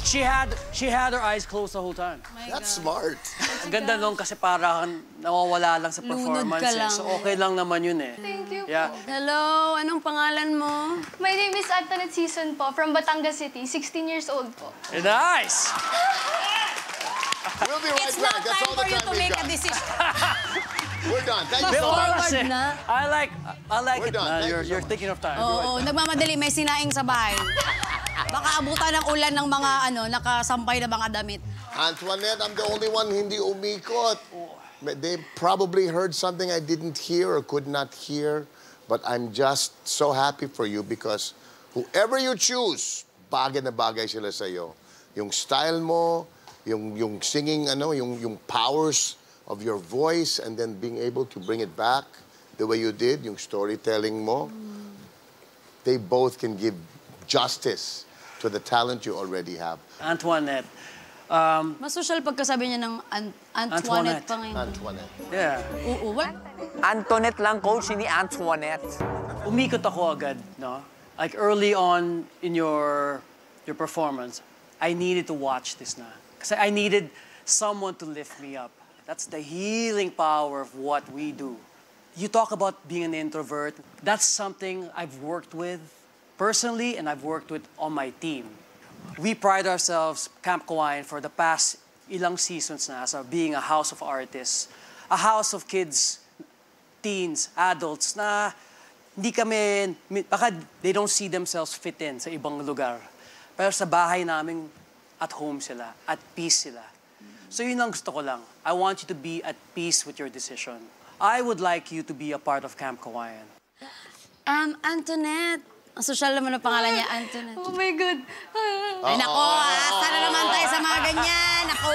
She had her eyes closed the whole time. That's smart. Ang ganda nun kasi parang nawawala lang sa performance. Lunod ka lang. So okay lang naman yun eh. Thank you Yeah. po. Hello, anong pangalan mo? My name is Antoinette Season po, from Batangas City, 16 years old po. Nice! We'll be right It's back. not That's time all for the you time to we've make a got. decision. We're done. Thank you Bill so much. Forward Forward na. I like We're it, done. man. Thank you so You're much. thinking of time. Oo, nagmamadali, may sinaing sa bahay. Baka abutan ng ulan ng mga nakasampay na mga damit. Antoinette, I'm the only one hindi umikot. They probably heard something I didn't hear or could not hear. But I'm just so happy for you because whoever you choose, bagay na bagay sila sa'yo. Yung style mo, yung singing, yung powers of your voice, and then being able to bring it back the way you did, yung storytelling mo, they both can give justice to the talent you already have. Antoinette. Mas social pagkasabi niya ng Antoinette pa ngayon. Antoinette. Yeah. Oo, Antoinette lang, coach, hindi Antoinette. Umikot ako agad, no? Like early on in your performance, I needed to watch this na. Kasi I needed someone to lift me up. That's the healing power of what we do. You talk about being an introvert. That's something I've worked with personally and I've worked with on my team. We pride ourselves, Camp Kawayan, for the past ilang seasons na as being a house of artists, a house of kids, teens, adults na hindi kami, baka they don't see themselves fit in sa ibang lugar. Pero sa bahay namin, at home sila, at peace sila. So yun ang gusto ko lang. I want you to be at peace with your decision. I would like you to be a part of Camp Kawayan. Antoinette. Ang social naman ang pangalan niya, Antoinette. Oh my God. Ay, nako, sana naman tayo sa mga ganyan. Nako.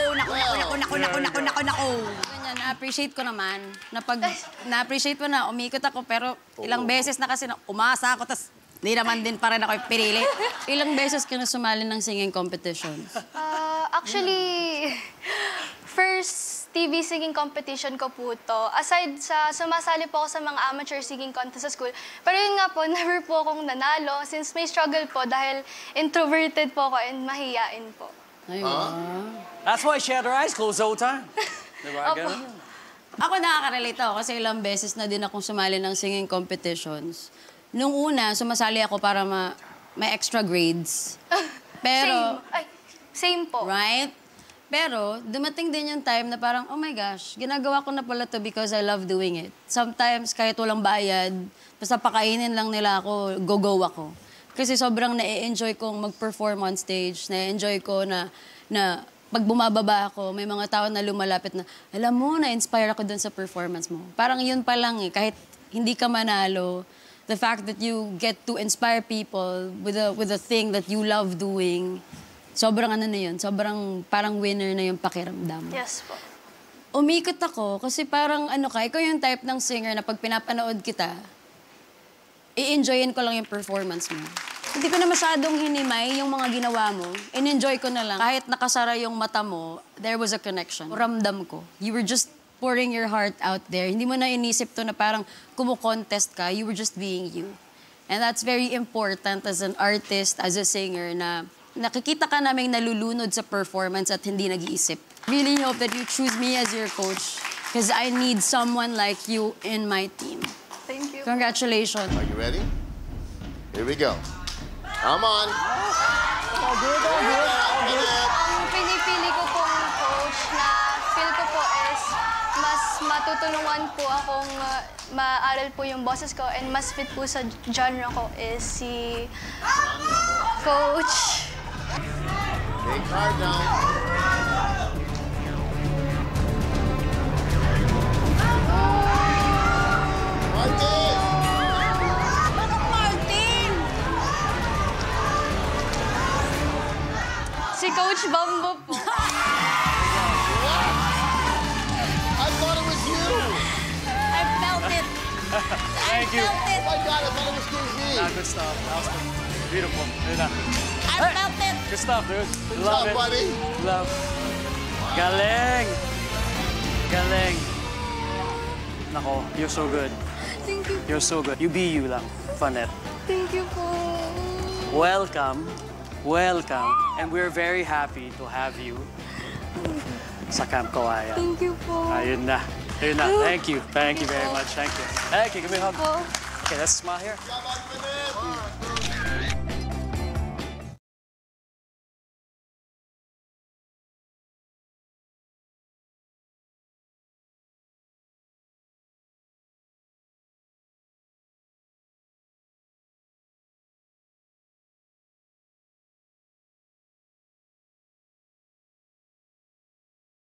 Ganyan, na-appreciate ko naman. Na-appreciate ko na, umikot ako, pero ilang beses na kasi umasa ako, tas hindi naman din pa rin ako pinili. Ilang beses ka na sumali ng singing competitions? Actually, first TV singing competition ko po to. Aside sa sumasali po ako sa mga amateur singing contest sa school. Pero yun nga po, never po akong nanalo since may struggle po dahil introverted po ako and mahiyain po. Ayun. That's why she had her eyes closed the whole time. Diba? Opo. Ganun yun. Ako nakaka-relate ako kasi ilang beses na din akong sumali ng singing competitions. Nung una, sumasali ako para may extra grades. Pero, Same po. right? Pero, dumating din yung time na parang, oh my gosh, ginagawa ko na pala to because I love doing it. Sometimes, kahit walang bayad, basta pakainin lang nila ako, go ako. Kasi sobrang na-enjoy kong mag-perform on stage. Na-enjoy ko na pag bumababa ako, may mga tao na lumalapit na, alam mo, na-inspire ako dun sa performance mo. Parang yun pa lang eh, kahit hindi ka manalo, the fact that you get to inspire people with a thing that you love doing, sobrang ano na yun, sobrang parang winner na yung pakiramdam. Yes po. Umikot ako kasi parang ikaw yung type ng singer na pag pinapanood kita, i-enjoyin ko lang yung performance mo. Hindi ko na masyadong hinimay yung mga ginawa mo. In-enjoy ko na lang. Kahit nakasara yung mata mo, there was a connection. Ramdam ko. You were just pouring your heart out there. Hindi mo na inisip to na parang kumukontest ka. You were just being you. And that's very important as an artist, as a singer, na nakikita ka naming nalulunod sa performance at hindi nag-iisip. Really hope that you choose me as your coach because I need someone like you in my team. Thank you. Congratulations. Are you ready? Here we go. Come on. All good. Ang pinipili ko pong coach na feel ko po is mas matutulungan po akong maaral po yung boses ko and mas fit po sa genre ko is si Coach. Big card down. Martin! Bakit Martin? Si Coach Bambo po. I thought it was you! I felt it. Thank you. I felt it. Oh my God, I thought it was KZ. Good stuff. That was beautiful. Yun na. I felt it. Good stuff, dude. Good Love job, it. buddy. Love. Galing. Galing. Nako, you're so good. Thank you. You're so good. You be you lang, Fanette. Thank you po. Welcome Welcome. And we're very happy to have you sa Camp Kawayan. Thank you po. Ayun na. Ayun na. Thank you. Thank you very much. Thank you. Thank you. Give me a hug. Okay, let's smile here.